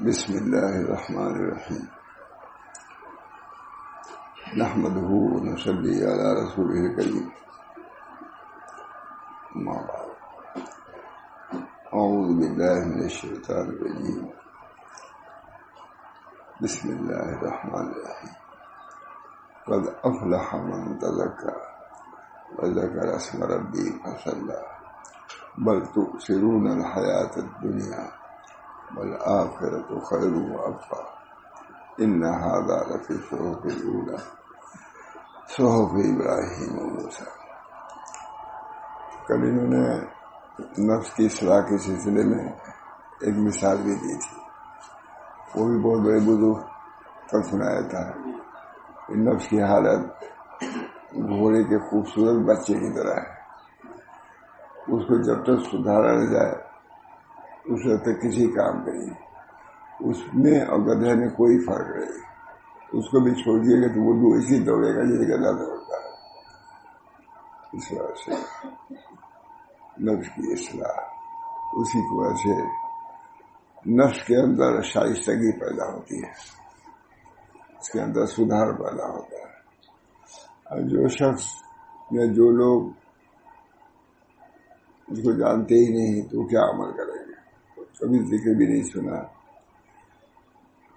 بسم اللہ الرحمن الرحیم نحمدہ ونصلی علی رسولہ الکریم اما بعد اعوذ باللہ من الشیطان الرجیم بسم اللہ الرحمن الرحیم قد افلح من تزکی وذکر اسم ربہ فصلی بل تؤثرون الحیاۃ الدنیا والآخرۃ خیر وابقی ان ھذا لفی الصحف الاولی صحف ابراہیم وموسیٰ۔ کل انہوں نے نفس کی اصلاح کے سلسلے میں ایک مثال بھی دی تھی، وہ بھی بہت بڑے بزرگ کل سنایا تھا۔ نفس کی حالت گھوڑے کے خوبصورت بچے کی طرح ہے، اس کو جب تک سدھارا نہ جائے اس وقت تک کسی کام کا نہیں۔ اس میں اور گدھے میں کوئی فرق نہیں، اس کو بھی چھوڑیے گا تو وہ بھی اسی دوڑے گا جیسے گدھا دوڑتا ہے۔ اس وجہ سے نفس کی اصلاح، اسی کی وجہ سے نفس کے اندر شائستگی پیدا ہوتی ہے، اس کے اندر سدھار پیدا ہوتا ہے۔ اور جو شخص یا جو لوگ اس کو جانتے ہی نہیں تو کیا عمل کریں گے؟ کبھی ذکر بھی نہیں سنا،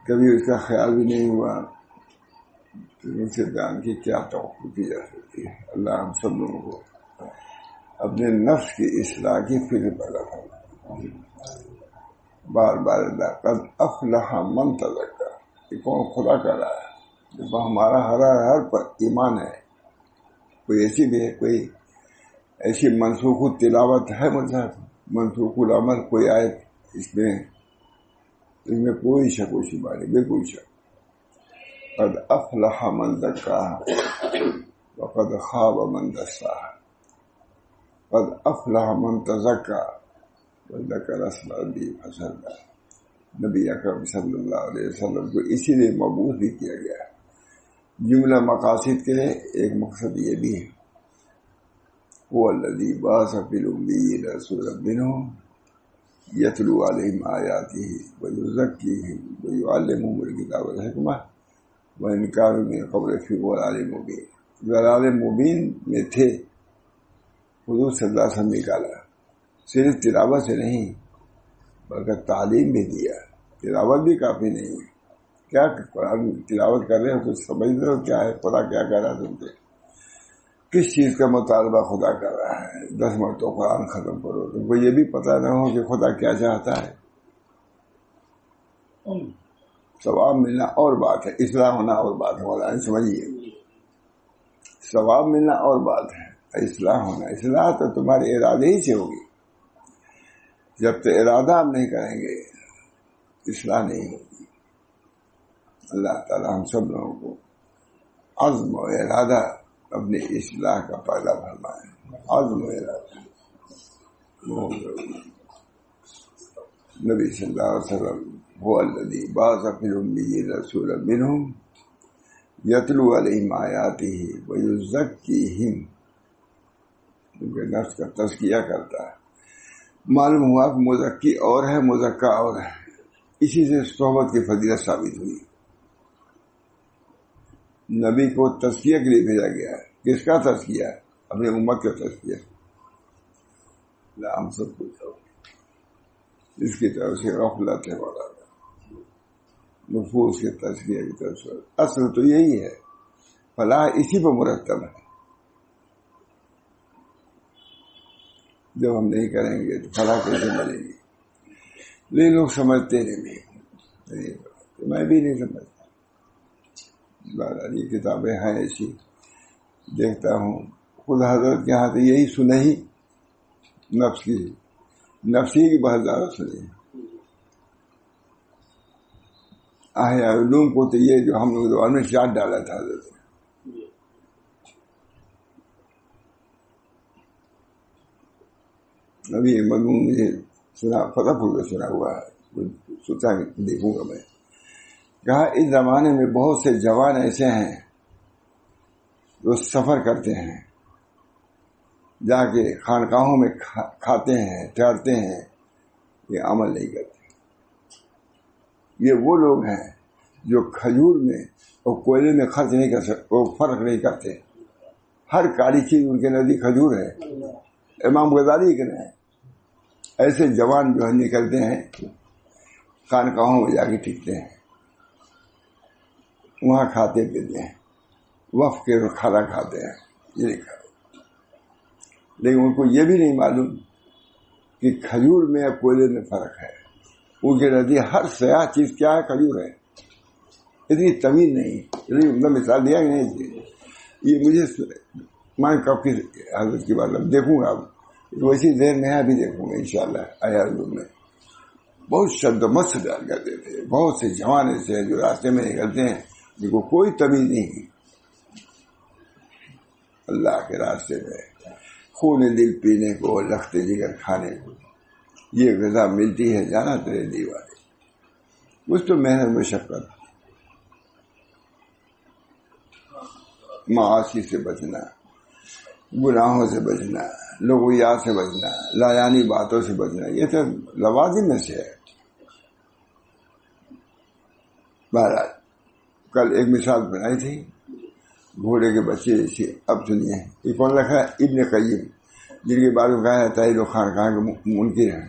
کبھی اس کا خیال بھی نہیں ہوا، تو ان سے جان کی کیا توقع کی جا سکتی ہے؟ اللہ ہم سب لوگوں کو اپنے نفس کی اصلاح کی فکر پیدا کرنا۔ بار بار اللہ قد افلح من تزکی، یہ کون؟ خدا کر رہا ہے۔ جب ہمارا ہر پر ایمان ہے، کوئی ایسی بھی ہے، کوئی ایسی منسوخ تلاوت ہے، مطلب منسوخ العمل کوئی آیت اس میں کوئی شک و شبہ نہیں، بالکل شک۔ قد افلح من زکاہا وقد خاب من دساہا، قد افلح من تزکی وذکر اسم ربہ فصلی۔ نبی اکرم صلی اللہ علیہ وسلم کو اسی لیے مبعوث بھی کیا گیا ہے۔ جملہ مقاصد کے ایک مقصد یہ بھی ہے، هو الذی بعث فی الامیین رسولا منہم یتلو علیہم آیاتہ ویزکیہم ویعلمہم الکتاب والحکمہ وإن کانوا من قبل فی ضلال مبین۔ ضلال مبین میں تھے، حضور صلی اللہ علیہ وسلم نکالا، صرف تلاوت سے نہیں بلکہ تعلیم بھی دیا۔ تلاوت بھی کافی نہیں ہے، کیا قرآن تلاوت کر رہے ہو کچھ سمجھ رہے ہو کیا ہے؟ خدا کیا کہہ رہا ہے تم سے؟ کس چیز کا مطالبہ خدا کر رہا ہے؟ 10 مرتبہ قرآن ختم کرو، تم کو یہ بھی پتہ نہ ہو کہ خدا کیا چاہتا ہے۔ ثواب ملنا اور بات ہے، اصلاح ہونا اور بات ہے، مولانا سمجھیے۔ ثواب ملنا اور بات ہے، اصلاح ہونا، اصلاح تو تمہارے ارادے ہی سے ہوگی۔ جب تک ارادہ آپ نہیں کریں گے اصلاح نہیں ہوگی۔ اللہ تعالیٰ ہم سب لوگوں کو عزم و ارادہ اپنی اصلاح کا پیدا فرمائے، عزم و ارادہ۔ نبی صلی اللہ علیہ وسلم هو الذی بعث فی الامیین رسولا منہم یتلو علیہم آیاتہ ویزکیہم، کیونکہ نفس کا تزکیہ کرتا ہے۔ معلوم ہوا کہ مزکی اور ہے، مزکا اور ہے، اسی سے صحبت کی فضیلت ثابت ہوئی۔ نبی کو تزکیہ کے لیے بھیجا گیا ہے، کس کا تزکیہ؟ اپنے امت کا تزکیہ۔ ہم سب کچھ اس کی طرف سے غفلت ہے، بڑا نفوس کے تزکیہ کی طرف سے۔ اصل تو یہی ہے، فلاح اسی پر مرتب ہے۔ جب ہم نہیں کریں گے تو فلاح کیسے ملے گی؟ لیکن لوگ سمجھتے نہیں، میں بھی نہیں سمجھتا۔ یہ کتابیں ہیں ایسی، دیکھتا ہوں خود حضرت کے ہاتھ یہی سنے ہی، نفسی کی بہت زیادہ سنی۔ احیاء علوم کو تو یہ جو ہم لوگ دوار میں چاٹ ڈالا تھا حضرت نے، ابھی مضمون مجھے سنا، فتح پھول کا سنا ہوا ہے، سوچا دیکھوں گا میں۔ کہا اس زمانے میں بہت سے جوان ایسے ہیں جو سفر کرتے ہیں، جا کے خانقاہوں میں کھاتے ہیں، ٹھہرتے ہیں، یہ عمل نہیں کرتے۔ یہ وہ لوگ ہیں جو کھجور میں اور کوئلے میں خرچ نہیں کر سکتے، وہ فرق نہیں کرتے، ہر کالی چیز ان کے نزدیک کھجور ہے. امام غزالی کے ہیں ایسے جوان جو ہے نکلتے ہیں خانقاہوں میں جا کے ٹکتے ہیں، وہاں کھاتے پیتے ہیں، وقف کے کھانا کھاتے ہیں، یہ لکھا. لیکن ان کو یہ بھی نہیں معلوم کہ کھجور میں یا کوئلے میں فرق ہے. ان کے نزدیک ہر سیاہ چیز کیا ہے؟ کھجور ہے. اتنی تمیز نہیں. مطلب مثال دیا کہ نہیں، یہ مجھے میں کب کی حضرت کی بات اب دیکھوں گا، اب ویسی دیر میں ابھی دیکھوں گا انشاءاللہ. ایاز میں بہت شد و مست ڈال کرتے تھے. بہت سے جوان ایسے ہیں جو راستے میں نکلتے ہیں جن کو کوئی تمیز نہیں، اللہ کے راستے میں خون دل پینے کو، لخت جگر کھانے کو یہ غذا ملتی ہے. جانا تیرے دیوانے اس تو محنت مشقت، معاشی سے بچنا، گناہوں سے بچنا، لغویات سے بچنا، لایانی باتوں سے بچنا، یہ تو لوازم میں سے ہے. بہرحال کل ایک مثال بنائی تھی گھوڑے کے بچے جیسے. اب سنیے یہ کون لکھا ہے؟ ابن قیم، جن کے بارے میں کہا جاتا ہے جو خانقاہ کے منکر ہیں،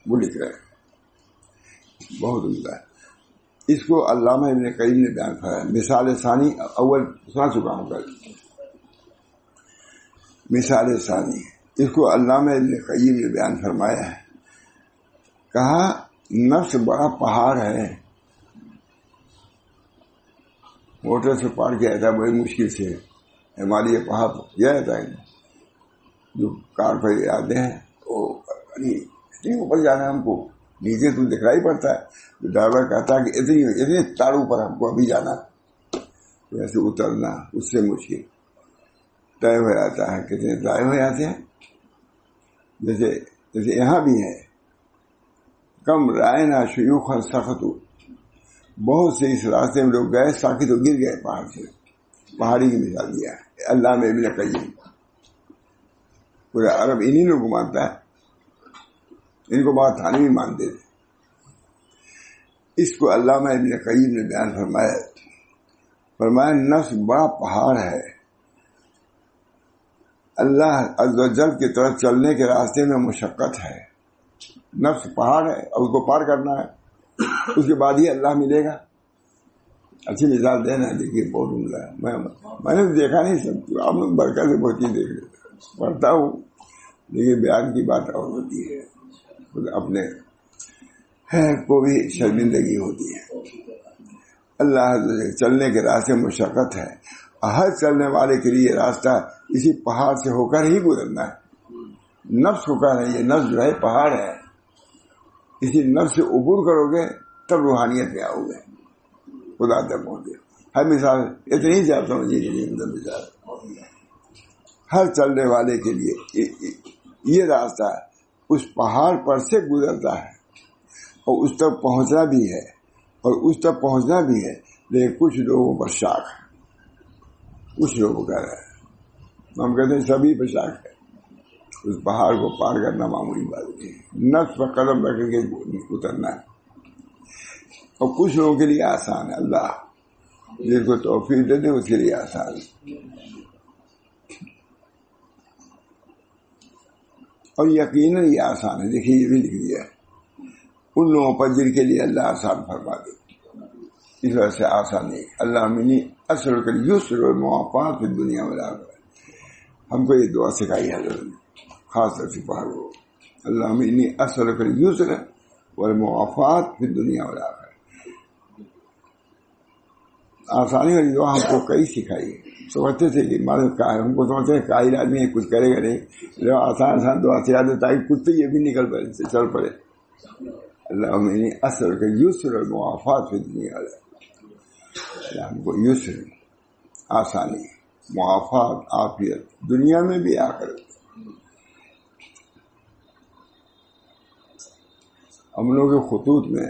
وہ لکھ رہے ہیں، بہت عمدہ ہے. اس کو علامہ ابن قیم نے بیان کیا. مثال ثانی اول سنا چکا ہوں کل. مثال ثانی اس کو علامہ ابن قیم نے بیان فرمایا ہے. کہا نفس بڑا پہاڑ ہے، موٹر سے پار کیا جاتا ہے بڑی مشکل سے. ہماری یہ پہاڑ کیا جاتا ہے، جو کار پہ آتے ہیں وہ اتنی اوپر جانا ہے، ہم کو نیچے تو دکھائی پڑتا ہے. ڈرائیور کہتا ہے کہ اتنی تاڑوں پر ہم کو ابھی جانا، ویسے اترنا اس سے مشکل طے ہو جاتا ہے. کتنے طے ہو جاتے ہیں، جیسے یہاں بھی ہے. کم رائے نہ شیوخ سخت، بہت سے اس راستے میں لوگ گئے ساکھی تو گر گئے پہاڑ سے. پہاڑی کی مثال دیا ہے علامہ ابن قیم. پورا عرب انہی لوگ کو مانتا ہے، ان کو بات تھانے بھی مانتے تھے. اس کو علامہ ابن قیم نے بیان فرمایا نفس بڑا پہاڑ ہے، اللہ عز و جل کی طرف چلنے کے راستے میں مشقت ہے. نفس پہاڑ ہے اور اس کو پار کرنا ہے، اس کے بعد ہی اللہ ملے گا. اچھی مثال دینا. دیکھیے بہت عمدہ ہے. میں نے دیکھا نہیں سب، آپ نے برکت سے بہت چیز دیکھ لیتا، پڑھتا ہوں لیکن بیان کی بات اور ہوتی ہے، اپنے کو بھی شرمندگی ہوتی ہے. اللہ چلنے کے راستے مشقت ہے. ہر چلنے والے کے لیے راستہ اسی پہاڑ سے ہو کر ہی گزرنا ہے. نفس کو کہہ رہے ہیں یہ نفس جو ہے پہاڑ ہے، اسی نفس سے عبور کرو گے تب روحانیت میں آؤ گے، خدا تک پہنچے. ہر مثال اتنی سے آپ سمجھیے کہ مثال ہر چلنے والے کے لیے یہ راستہ اس پہاڑ پر سے گزرتا ہے اور اس تک پہنچنا بھی ہے، اور اس تک پہنچنا بھی ہے. لیکن کچھ لوگوں پر شاک ہے، کچھ لوگوں کا ہے. ہم کہتے ہیں سبھی پر شاک ہے. اس پہاڑ کو پار کرنا معمولی بات نہیں ہے، نفس پر قدم رکھ کے اترنا ہے. اور کچھ لوگوں کے لیے آسان ہے، اللہ جس کو توفیق دے دے اس کے لیے آسان ہے. اور یقیناً یہ آسان ہے. دیکھیے یہ بھی لکھ دیا ہے ان لوگوں پر جن کے لیے اللہ آسان فرما دے. اس وجہ سے آسان نہیں. اللہ منی اصل کر یسر و موافات دنیا میں لا کر ہم کو یہ دعا سکھائی حضرت نے خاص طور سے پڑھ لو. اللہ منی اصل کر یسر و موافات پھر دنیا میں لا کر. آسانی والی دعا ہم کو کئی سکھائی ہے. سمجھتے تھے کہ ہم کو سمجھتے ہیں قائل آدمی کچھ کرے گا نہیں، آسان دعا سکھا دے تاکہ کچھ تو یہ بھی نکل پڑے، چل پڑے. اللہ منی اصل کر یسر و موافات پھر دنیا میں. ہم کو یسر آسانی، معافات، عافیت دنیا میں بھی آخرت. ہم لوگ کے خطوط میں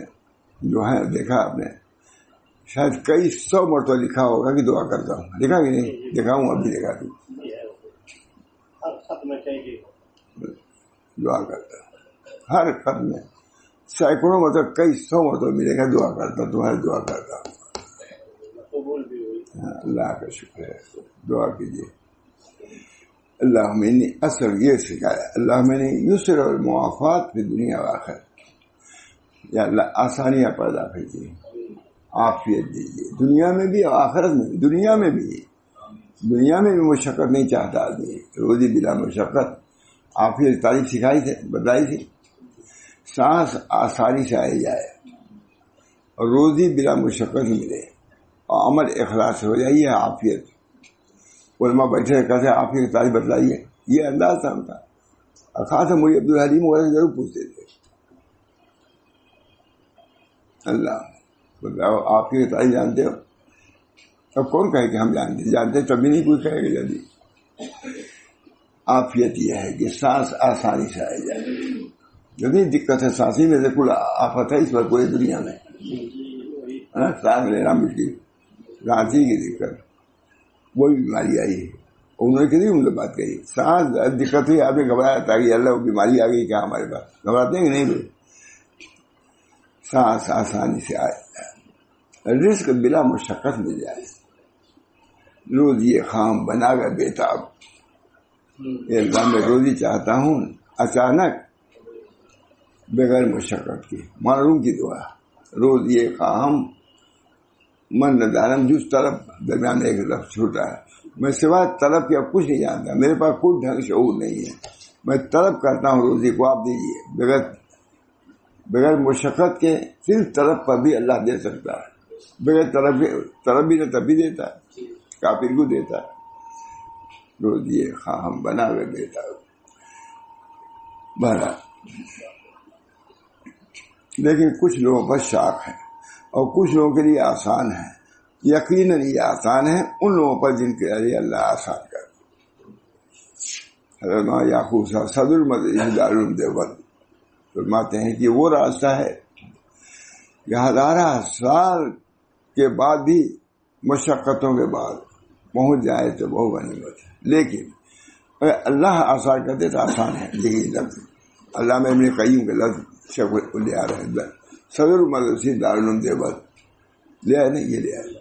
جو ہے دیکھا آپ نے شاید کئی 100 مرتبہ لکھا ہوگا کہ دعا کرتا ہوں. لکھا کہ نہیں؟ دکھاؤں ابھی دکھا دوں. دعا کرتا ہوں ہر خط میں سینکڑوں مطلب کئی 100 مطلب ملے گا. دعا کرتا تمہاری دعا کرتا ہوں. اللہ کا شکر ہے. دعا کیجیے. اللہ میں نے اصل یہ سکھایا, اللہ میں نے یسر اور معافات کی دنیا و آخرت. یا اللہ آسانیاں پیدا کیجیے, عافیت دیجیے دنیا میں بھی اور آخرت میں بھی. دنیا میں بھی مشقت نہیں چاہتا آدمی. روزی بلا مشقت عافیت تعریف سکھائی تھی, بتائی تھی. سانس آسانی سے آئی جائے اور روزی بلا مشقت ملے اور عمل اخلاص ہو جائے, یہ عافیت. علماء بیٹھے کہتے ہیں عافیت کی تعریف بتلائیے, یہ انداز تھا ان کا. خاص مولوی عبدالحلیم وغیرہ ضرور پوچھتے تھے. اللہ بتاؤ آپ کی تعریف جانتے ہو؟ اب کون کہے کہ ہم جانتے تبھی نہیں کوئی کہے گا. جلدی عافیت یہ ہے کہ سانس آسانی سے آئی جائے. جتنی دقت ہے سانسی میں سے کل آفت ہے اس پر پوری دنیا میں. سانس لینا مشکل, رانچی کی دقت, وہی بیماری آئی ہے. انہوں نے کتنی عمدہ بات کہی. سانس دقت ہوئی, آدمی گھبرایا تھا کہ اللہ وہ بیماری آ گئی کیا ہمارے پاس. گھبراتے ہیں کہ نہیں لوگ. سانس آسانی سے آئے جائے, رزق بلا مشقت مل جائے. روز یہ خام بنا کر بےتاب, اللہ میں روزی چاہتا ہوں اچانک بغیر مشقت کی. معلوم کی دعا, روز یہ خام من ندارم جس طرف درمیان ایک لفظ چھوٹا ہے. میں سوائے طلب کے اب کچھ نہیں جانتا, میرے پاس کوئی ڈھنگ شعور نہیں ہے. میں طلب کرتا ہوں روزی کو, آپ دیجیے. بغیر مشقت کے صرف طلب پر بھی اللہ دے سکتا ہے. بغیر طلب بھی نہ تبھی دیتا ہے, کافر کو دیتا ہے. روز یہ خام بنا کر دیتا ہے. بہرحال لیکن کچھ لوگوں پر شاک ہے اور کچھ لوگوں کے لیے آسان ہے. یقیناً یہ آسان ہے ان لوگوں پر جن کے لیے اللہ آسان کر. حضرت یعقوب صاحب صدر المدرسہ دارالعلوم دیوبند فرماتے ہیں کہ وہ راستہ ہے کہ 1000 سال کے بعد بھی مشقتوں کے بعد پہنچ جائے تو بہت غنیمت ہے. لیکن اللہ آسان کر دے تو آسان ہے. یہی لفظ اللہ میں ابن قیم کے لفظ شیخ لے آ رہے ہیں. صدر المدرسہ دارالعلوم دیوبند لے آئے, نہیں یہ لے آئے.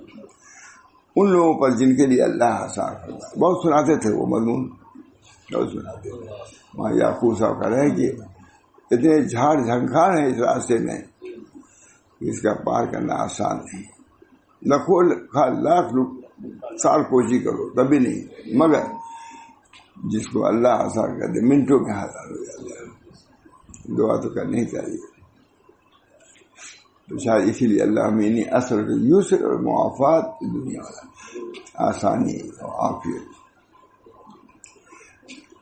ان لوگوں پر جن کے لیے اللہ آسان کرتا ہے. بہت سناتے تھے وہ مضمون, بہت سناتے تھے. وہاں یعقوب صاحب کہہ رہے ہیں کہ اتنے جھاڑ جھنکھار ہیں اس راستے میں اس کا پار کرنا آسان نہیں. لاکھ سال کوشش کرو تبھی نہیں, مگر جس کو اللہ آسان کر دے منٹوں میں حاصل ہو جاتا ہے. دعا تو کرنی چاہیے. تو شاید اسی لیے اللہ میں اصل یسر اور معافات دنیا والا آسانی اور عافیت.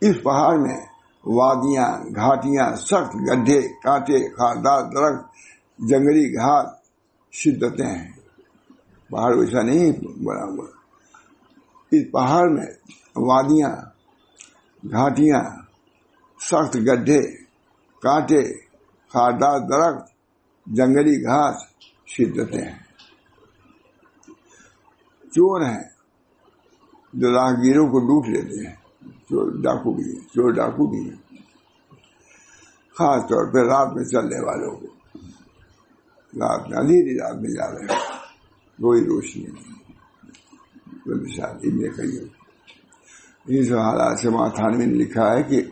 اس پہاڑ میں وادیاں, گھاٹیاں, سخت گڈھے, کانٹے, خاردار درخت, جنگلی گھاس, شدتیں ہیں. پہاڑ ویسا نہیں بنا ہوا. اس پہاڑ میں وادیاں, گھاٹیاں, سخت گڈھے, کانٹے, خاردار درخت, جنگلی گھاس, شدتیں ہیں. چور ہیں جو راہگیروں کو لوٹ لیتے ہیں. چور ڈاکو بھی ہیں, خاص طور پہ رات میں چلنے والوں کو. رات میں اندھیری رات میں جا رہے ہیں, کوئی روشنی نہیں. ابن قیم اس حالات سے تھانوی نے لکھا ہے کہ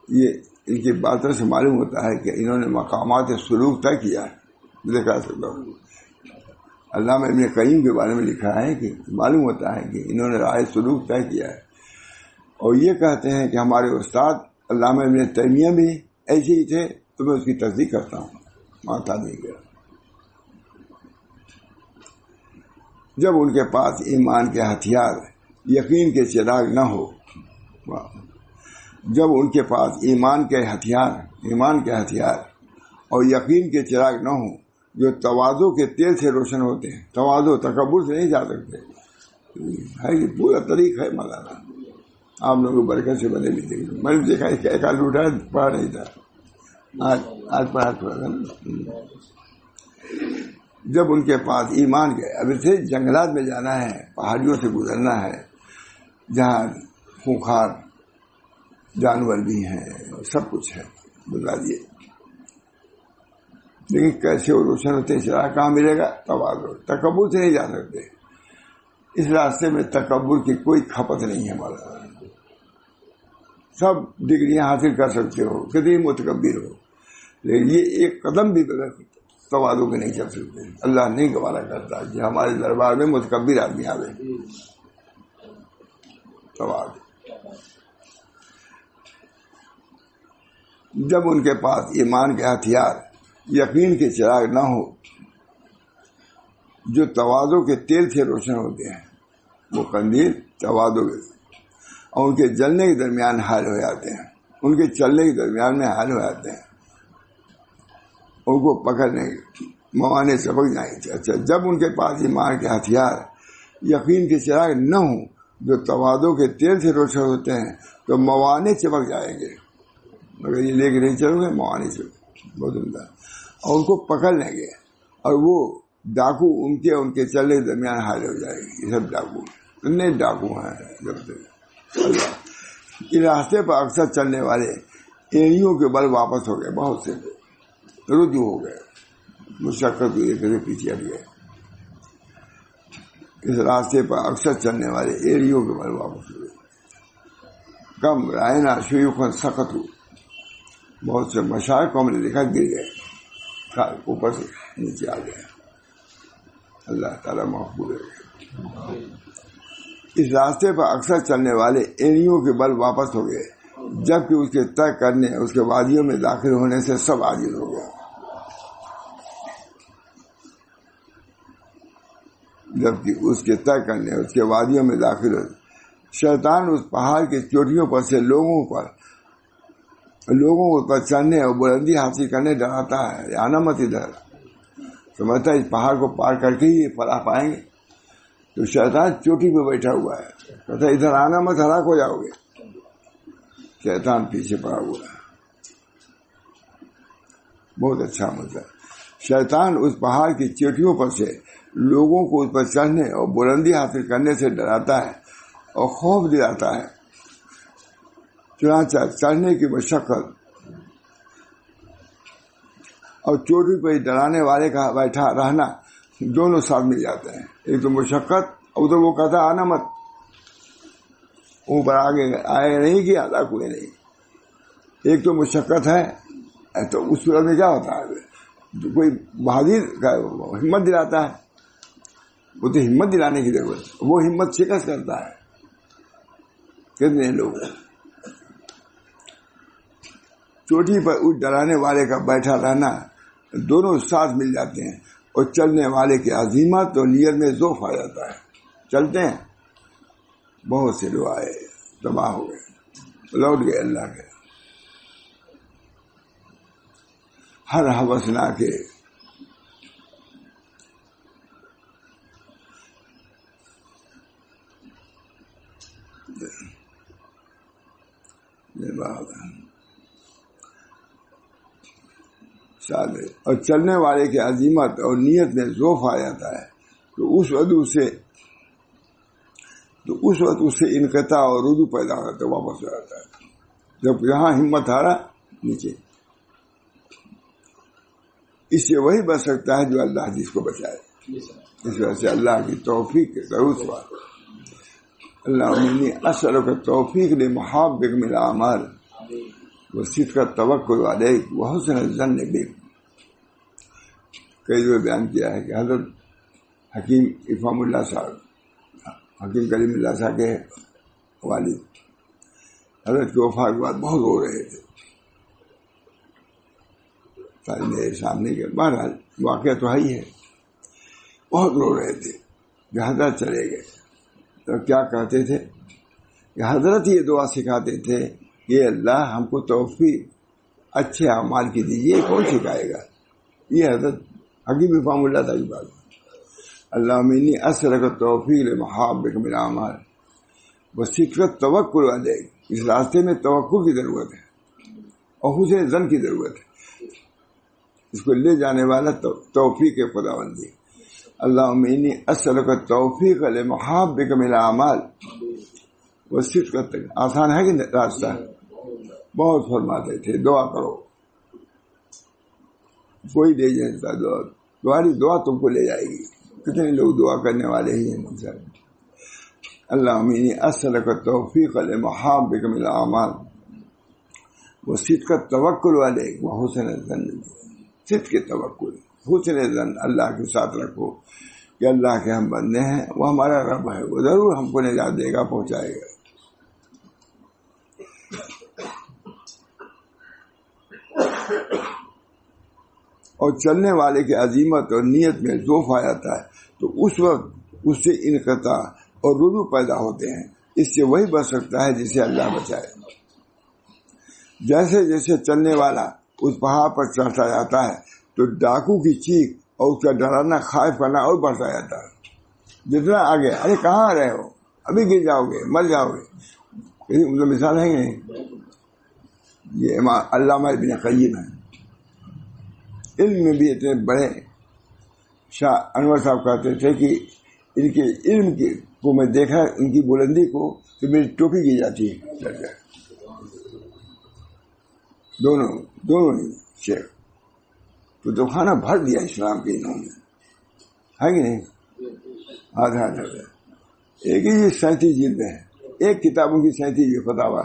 یہ ان کی باتوں سے معلوم ہوتا ہے کہ انہوں نے مقامات سلوک طے کیا ہے. دیکھا سکتا ہوں علامہ ابن قیم کے بارے میں لکھا ہے کہ معلوم ہوتا ہے کہ انہوں نے رائے سلوک طے کیا ہے. اور یہ کہتے ہیں کہ ہمارے استاد علامہ ابن تیمیہ بھی ایسے ہی تھے, تو میں اس کی تصدیق کرتا ہوں. ماتا نہیں گیا. جب ان کے پاس ایمان کے ہتھیار, یقین کے چراغ نہ ہو, جب ان کے پاس ایمان کے ہتھیار اور یقین کے چراغ نہ ہو جو تواضع کے تیل سے روشن ہوتے ہیں. تواضع تکبر سے نہیں جا سکتے ہے. یہ پورا طریق ہے مولانا. آپ لوگوں برکت سے بنے بھی دیکھ. میں نے دیکھا ایک آدھ لوٹا پڑھا نہیں تھا, آج پڑھا تھوڑا تھا. جب ان کے پاس ایمان کے, ابھی سے جنگلات میں جانا ہے, پہاڑیوں سے گزرنا ہے جہاں خونخوار جانور بھی ہیں, سب کچھ ہے. بتا دیے لیکن کیسے وہ روشن ہوتے ہیں؟ چراغ کہاں ملے گا؟ تواضع، تکبر سے نہیں جا سکتے. اس راستے میں تکبر کی کوئی کھپت نہیں ہے ہمارا. سب ڈگریاں حاصل کر سکتے ہو، کتنی متکبر ہو، لیکن یہ ایک قدم بھی بغیر تواضع کے نہیں چل سکتے. اللہ نہیں گوارا کرتا کہ ہمارے دربار میں متکبر آدمی آوے. تواضع. جب ان کے پاس ایمان کے ہتھیار، یقین کے چراغ نہ ہو جو تواضع کے تیل سے روشن ہوتے ہیں، وہ قندیل تواضع کے، اور ان کے جلنے کے درمیان حائل ہو جاتے ہیں، ان کے چلنے کے درمیان میں حائل ہو جاتے ہیں، ان کو پکڑنے موانے چپک جائیں گے. اچھا، جب ان کے پاس ایمان کے ہتھیار، یقین کے چراغ نہ ہوں جو تواضع کے تیل سے روشن ہوتے ہیں، تو موانے چپک جائیں گے. مگر یہ لے کے نہیں چلو گے، موانے چپک بہت عمدہ، اور ان کو پکڑ لیں گے، اور وہ ڈاکو ان کے چلنے کے درمیان حائل ہو جائے گی. یہ سب ڈاکو اتنے ڈاکو ہیں. جب تک اس راستے پر اکثر چلنے والے ایڑیوں کے بل واپس ہو گئے، بہت سے رجوع ہو گئے، مشقت ہوئی پھر پیچھے ہٹ گئے. اس راستے پر اکثر چلنے والے ایڑیوں کے بل واپس ہو گئے. کم رائنا شیوخن سخت ہو، بہت سے مشائخ کو ہم نے دیکھا گر گئے، اوپر سے نیچے آ گئے. اللہ تعالیٰ محفوظ ہے. اس راستے پر اکثر چلنے والے ایڑیوں کے بل واپس ہو گئے، جبکہ اس کے طے کرنے، اس کے وادیوں میں داخل ہونے سے سب عاجز ہو گئے. جبکہ اس کے طے کرنے، اس کے وادیوں میں داخل ہو. شیطان اس پہاڑ کی چوٹیوں پر سے لوگوں کو پر چڑھنے اور بلندی حاصل کرنے ڈراتا ہے. آنا مت ادھر، سمجھتا ہے اس پہاڑ کو پار کر کے ہی فلاح پائیں گے. تو شیطان چوٹی پہ بیٹھا ہوا ہے، کہتا ہے ادھر آنا مت، ہلاک ہو جاؤ گے. شیطان پیچھے پڑا ہوا ہے. بہت اچھا مطلب، شیطان اس پہاڑ کی چوٹیوں پر سے لوگوں کو اس پر چڑھنے اور بلندی حاصل کرنے سے ڈراتا ہے اور خوف دلاتا ہے. چنانچہ چڑھنے کی مشقت اور چوٹی پہ ڈرانے والے کا بیٹھا رہنا دونوں ساتھ مل جاتے ہیں. ایک تو مشقت، اور ادھر وہ کہتا آنا مت، اوپر آگے آئے نہیں کیا تھا کوئی نہیں. ایک تو مشقت ہے، تو اس صورت میں کیا ہوتا ہے، کوئی بہادر کا ہمت دلاتا ہے. وہ تو ہمت دلانے کی ضرورت، وہ ہمت شکست کرتا ہے. کتنے لوگ چوٹی پر اس ڈرانے والے کا بیٹھا رہنا دونوں ساتھ مل جاتے ہیں، اور چلنے والے کی عزیمت اور نیت میں ذوف آ جاتا ہے. چلتے ہیں، بہت سے لوگ آئے تباہ ہو گئے، لوٹ گئے اللہ کے. ہر ہوسنا کے اور چلنے والے کی عزیمت اور نیت میں ذوف آ جاتا ہے. تو اس وقت اس سے انقطاع اور رجوع پیدا ہوتا ہے، واپس ہو جاتا ہے. جب یہاں ہمت ہارا، نیچے. اس سے وہی بچ سکتا ہے جو اللہ جس کو بچائے. اس وجہ سے اللہ کی توفیق کے ضرور سوال. اللہ انی اسألک توفیق لمحابک من الاعمال وصدق التوکل علیک وحسن الظن بک. کئی دفعہ بیان کیا ہے کہ حضرت حکیم افہام اللہ صاحب، حکیم کلیم اللہ صاحب کے والد، حضرت کی وفات کے بعد بہت رو رہے تھے. میرے سامنے کے بہرحال واقعہ تو ہے ہی ہے. بہت رو رہے تھے کہ حضرت چلے گئے. تو کیا کہتے تھے کہ حضرت یہ دعا سکھاتے تھے کہ اللہ ہم کو توفیق اچھے اعمال کی دیجیے. کون سکھائے گا؟ یہ حضرت حکیم افہام اللہ تعالی بات. اللہم انی اسألک توفیق لمحابک من الاعمال وصدق التوکل علیک. اس راستے میں توکل کی ضرورت ہے اور حسن ظن کی ضرورت ہے. اس کو لے جانے والا توفیق خداوندی. اللہم انی اسألک توفیق لمحابک من الاعمال وصدق. آسان ہے کہ راستہ؟ بہت فرماتے تھے دعا کرو. کوئی لے جاتا دعا، تمہاری دعا تم کو لے جائے گی. کتنے لوگ دعا کرنے والے ہی ہیں سر. اللہم انی اسألک التوفیق لمحابک من الاعمال وصدق التوکل علیک وحسن الظن. صدق توکل، حسن ظن اللہ کے ساتھ رکھو کہ اللہ کے ہم بندے ہیں، وہ ہمارا رب ہے، وہ ضرور ہم کو نجات دے گا، پہنچائے گا. اور چلنے والے کی عظیمت اور نیت میں ضعف آ جاتا ہے تو اس وقت اس سے انقطاع اور رجوع پیدا ہوتے ہیں. اس سے وہی بچ سکتا ہے جسے اللہ بچائے. جیسے جیسے چلنے والا اس پہاڑ پر چڑھتا جاتا ہے تو ڈاکو کی چیخ اور اس کا ڈرانا خائف کرنا اور بڑھتا جاتا ہے. جتنا آگے، ارے کہاں آ رہے ہو، ابھی گر جاؤ گے، مر جاؤ گے. مثال ہے یہ علامہ ابن قیم ہے. علم میں بھی اتنے بڑے. شاہ انور صاحب کہتے تھے کہ ان کے علم کو میں دیکھا، ان کی بلندی کو، تو میری ٹوپی کی جاتی ہے. دونوں نے شیخ تو خانہ بھر دیا اسلام کے انہوں نے، ہے کہ نہیں؟ آدھا ایک ہی 37 جلدیں ہیں، ایک کتابوں کی 37 فتاوی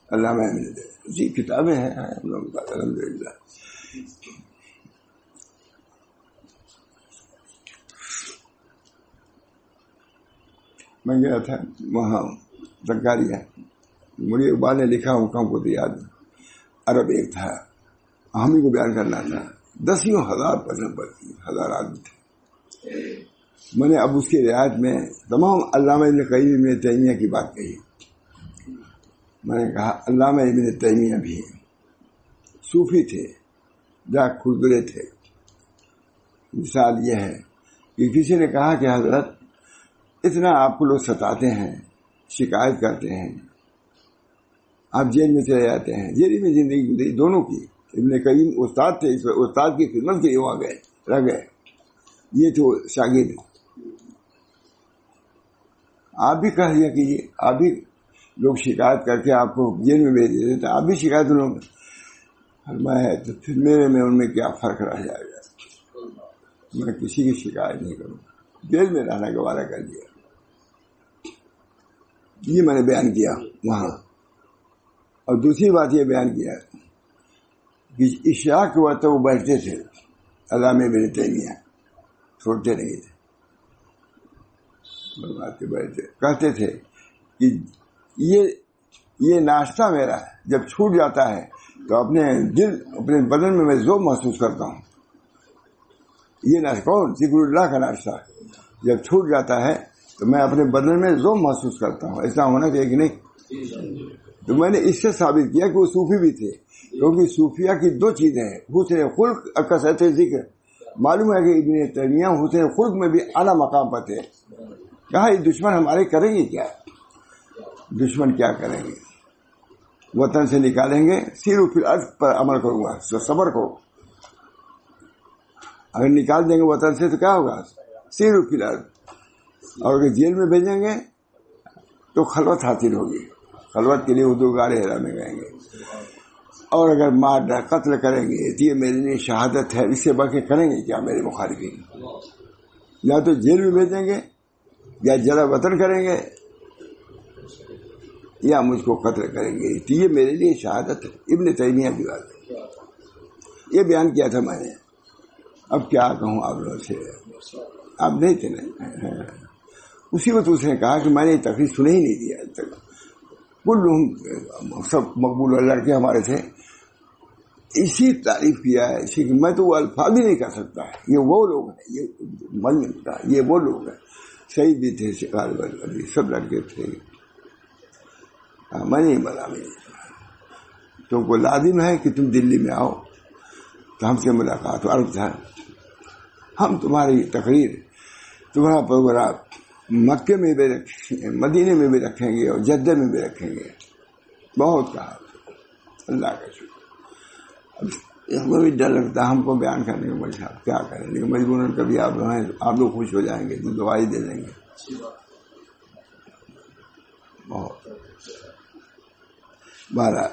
علامہ نے دے. جی کتابیں ہیں ہم لوگوں کا الحمدللہ. میں گیا تھا وہاں زکریا، مجھے اقبال نے لکھا ہوں کم کو تو یاد نہیں. عرب ایک تھا، ہم ہی کو بیان کرنا تھا. 10,000 پسند پڑتی، 1000 آدمی تھے. میں نے اب اس کی رعایت میں تمام علامہ ابن قیم ابن تیمیہ کی بات کہی. میں نے کہا علامہ ابن تیمیہ بھی صوفی تھے، جا کھردرے تھے. مثال یہ ہے کہ کسی نے کہا کہ حضرت اتنا آپ کو لوگ ستاتے ہیں، شکایت کرتے ہیں، آپ جیل میں چلے جاتے ہیں. جیل میں زندگی گزری دونوں کی. ابن قیم استاد تھے، اس استاد کی خدمت کے لیے وہاں گئے، رہ گئے. یہ تو شاگرد. آپ بھی کہہ دیا کیجیے، آپ بھی لوگ شکایت کر کے آپ کو جیل میں بھیج دیتے تھے، آپ بھی شکایت لوگ. میں تو پھر میرے میں ان میں کیا فرق رہ جائے گا. میں کسی کی شکایت نہیں کروں، جیل میں رہنا گوارا کر دیا. یہ میں نے بیان کیا وہاں. اور دوسری بات یہ بیان کیا کہ عشاء کے وقت وہ بیٹھتے تھے علامہ ابن تیمیہ، چھوڑتے نہیں تھے، بیٹھتے کہتے تھے کہ یہ ناشتہ میرا جب چھوٹ جاتا ہے تو اپنے بدن میں ذوق محسوس کرتا ہوں. یہ ناشتہ کون؟ ذکر اللہ کا ناشتہ جب چھوٹ جاتا ہے تو میں اپنے بدن میں ذوق محسوس کرتا ہوں. ایسا ہونا چاہیے کہ نہیں؟ تو میں نے اس سے ثابت کیا کہ وہ صوفی بھی تھے، کیونکہ صوفیہ کی 2 چیزیں ہیں، حسن خلق اور کثرت ذکر. معلوم ہے کہ ابن تیمیہ حسن خلق میں بھی اعلیٰ مقام پر تھے. کہا یہ دشمن ہمارے کریں گے کیا؟ دشمن کیا کریں گے؟ وطن سے نکالیں گے، سیرو فی الارض پر عمل کروں گا، صبر کو. اگر نکال دیں گے وطن سے تو کیا ہوگا؟ سیرو فی الارض. اور اگر جیل میں بھیجیں گے تو خلوت حاصل ہوگی. خلوت کے لیے اردو گاڑے ہرا میں گئیں گے. اور اگر مار قتل کریں گے تو یہ میرے لیے شہادت ہے. اس سے بڑھ کے کریں گے کیا میرے مخالفین؟ یا تو جیل میں بھیجیں گے، یا جلا وطن کریں گے، یا مجھ کو قتل کریں گے. تو یہ میرے لیے شہادت ہے. ابن تیمیہ کی بات ہے، یہ بیان کیا تھا میں نے. اب کیا کہوں آپ لوگوں سے، آپ نہیں تھے نا. اسی وقت اس نے کہا کہ میں نے تقریر سنے ہی نہیں دیا تک. کل سب مقبول لڑکے ہمارے تھے، اسی تعریف کیا ہے اسی کہ میں تو وہ الفاظ ہی نہیں کر سکتا. یہ وہ لوگ ہیں، یہ من ملتا، یہ وہ لوگ ہیں. شہید بھی تھے، شکار بھی، سب لڑکے تھے. میں نہیں بنا. تم کو لازم ہے کہ تم دلی میں آؤ تو ہم سے ملاقات. عرض تھا ہم تمہاری تقریر، تمہارا پروگرام مکے میں بھی رکھیں گے، مدینے میں بھی رکھیں گے، اور جدہ میں بھی رکھیں گے. بہت کہا، اللہ کا شکر. اس کو بھی ڈر لگتا ہم کو بیان کرنے کو. بچا کیا کریں، لیکن مجبوراً کبھی آپ لوگ خوش ہو جائیں گے تو دعائی دے دیں گے. بہت بہرحال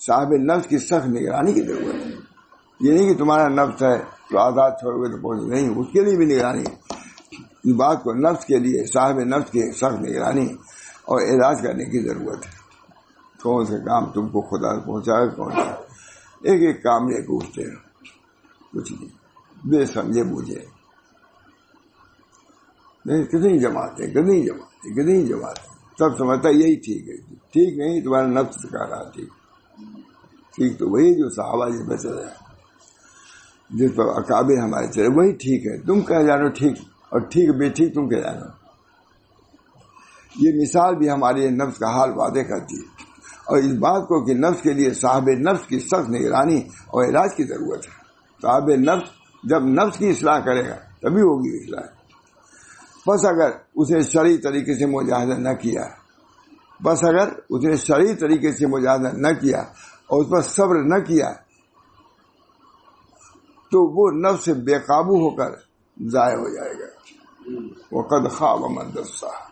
صاحب نفس کی سخت نگرانی کی ضرورت ہے. یہ نہیں کہ تمہارا نفس ہے تو آزاد چھوڑ گئے تو پہنچ نہیں، اس کے لیے بھی نگرانی. اس بات کو نفس کے لیے صاحب نفس کی سخت نگرانی اور علاج کرنے کی ضرورت ہے. کون سے کام تم کو خدا پہنچائے، کون سا ایک ایک کام لے کے اٹھتے ہیں، کچھ نہیں، بے سمجھے بوجھے. نہیں کتنی جماعتیں سب سمجھتا یہی ٹھیک ہے. ٹھیک نہیں، تمہارا نفس کا رہا ٹھیک تو وہی جو صحابہ جس پہ چلے، جس پر اکابر ہمارے چلے وہی ٹھیک ہے. تم کہہ جانو ٹھیک، اور ٹھیک بے ٹھیک تم کہہ جانو. یہ مثال بھی ہمارے نفس کا حال واضح کرتی ہے، اور اس بات کو کہ نفس کے لیے صاحب نفس کی سخت نگرانی اور علاج کی ضرورت ہے. صاحب نفس جب نفس کی اصلاح کرے گا تبھی ہوگی اصلاح. بس اگر اس نے شرعی طریقے سے مجاہدہ نہ کیا، اور اس پر صبر نہ کیا تو وہ نفس سے بے قابو ہو کر ضائع ہو جائے گا. وقد خواب من دساہا،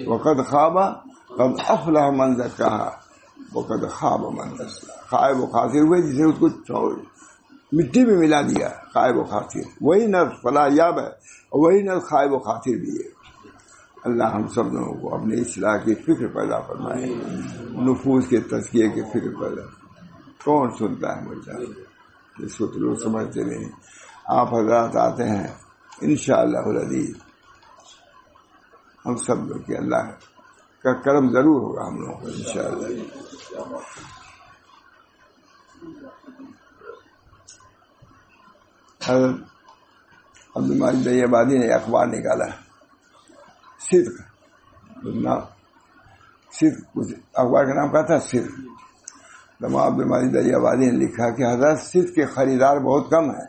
وقد خواب قد افلح من زکاہا وقد خواب من دساہا. خائب و خاسر ہوئے جس نے اس کو مٹی میں ملا دیا. خائب و خاسر وہی نفس فلاح یاب ہے، اور وہی نفس خائب و خاسر بھی ہے. اللہ ہم سب لوگوں کو اپنے اصلاح کی فکر پیدا فرمائے، نفوس کے تزکیے کی فکر پیدا. کون سنتا ہے مجھے اس کو تو لوگ سمجھتے نہیں. آپ حضرات آتے ہیں انشاءاللہ العزیز، ہم سب لوگ کے اللہ کا کرم ضرور ہوگا ہم لوگوں کو انشاءاللہ. حضرت عبدالمجید دیوبادی نے اخبار نکالا، صدق اخبار کا نام کیا تھا؟ صدق. علامہ عبدالمجید دیوبادی نے لکھا کہ حضرت صدق کے خریدار بہت کم ہیں.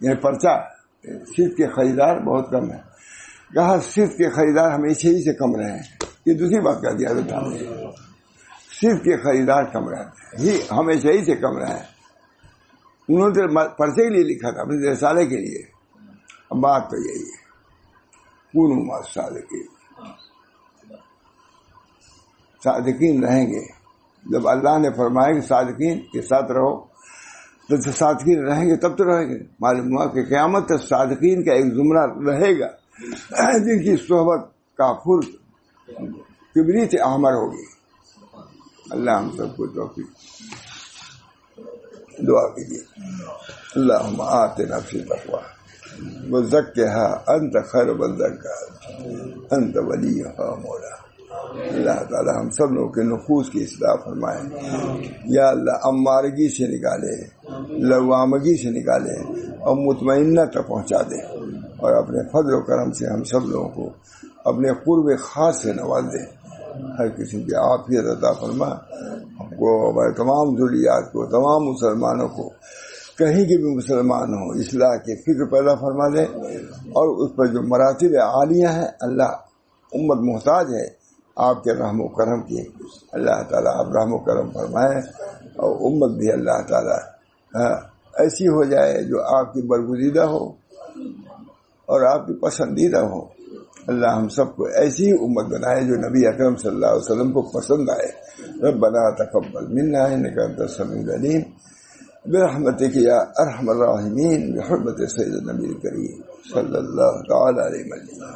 یہ پرچہ صدق کے خریدار بہت کم ہیں. کہا صدق کے خریدار ہمیشہ ہی سے کم رہے ہیں. یہ دوسری بات کر دیا حضرت نے، صدق کے خریدار کم رہے ہیں، ہمیشہ ہی سے کم رہے ہیں. انہوں نے پرچے کے لیے لکھا تھا، اپنے رسالے کے لیے. اب بات تو یہی ہے، کونوا مع الصادقین، صادقین رہیں گے. جب اللہ نے فرمایا کہ صادقین کے ساتھ رہو تو صادقین رہیں گے، تب تو رہیں گے. معلوم ہوا کہ قیامت تک صادقین کا ایک زمرہ رہے گا جن کی صحبت کا پھر کبریت احمر ہوگی. اللہ ہم سب کو توفیق. دعا کیجیے. اللہم آتنا فی تقویٰ وزکھا انت خیر من زکاہا انت ولیھا مولاھا. اللہ تعالی ہم سب لوگوں کے نفوس کی اصلاح فرمائے. یا اللہ امارگی سے نکالے، لوامگی سے نکالے، اور مطمئنہ تک پہنچا دے، اور اپنے فضل و کرم سے ہم سب لوگوں کو اپنے قرب خاص سے نواز دے. ہر قسم کی عافیت عطا فرما ہم کو، ہمارے تمام ذریات کو، تمام مسلمانوں کو، کہیں کے بھی مسلمان ہوں، اصلاح کی فکر پیدا فرما دے. اور اس پر جو مراتب عالیہ ہیں، اللہ امت محتاج ہے آپ کے رحم و کرم کی. اللہ تعالیٰ آپ رحم و کرم فرمائیں، اور امت بھی اللہ تعالیٰ ایسی ہو جائے جو آپ کی برگزیدہ ہو اور آپ کی پسندیدہ ہو. اللہ ہم سب کو ایسی ہی امت بنائے جو نبی اکرم صلی اللہ علیہ وسلم کو پسند آئے. ربنا تقبل منا انک انت السمیع العلیم برحمتک یا ارحم الراحمین بحرمت سید النبی الکریم صلی اللہ تعالی علیہ وسلم.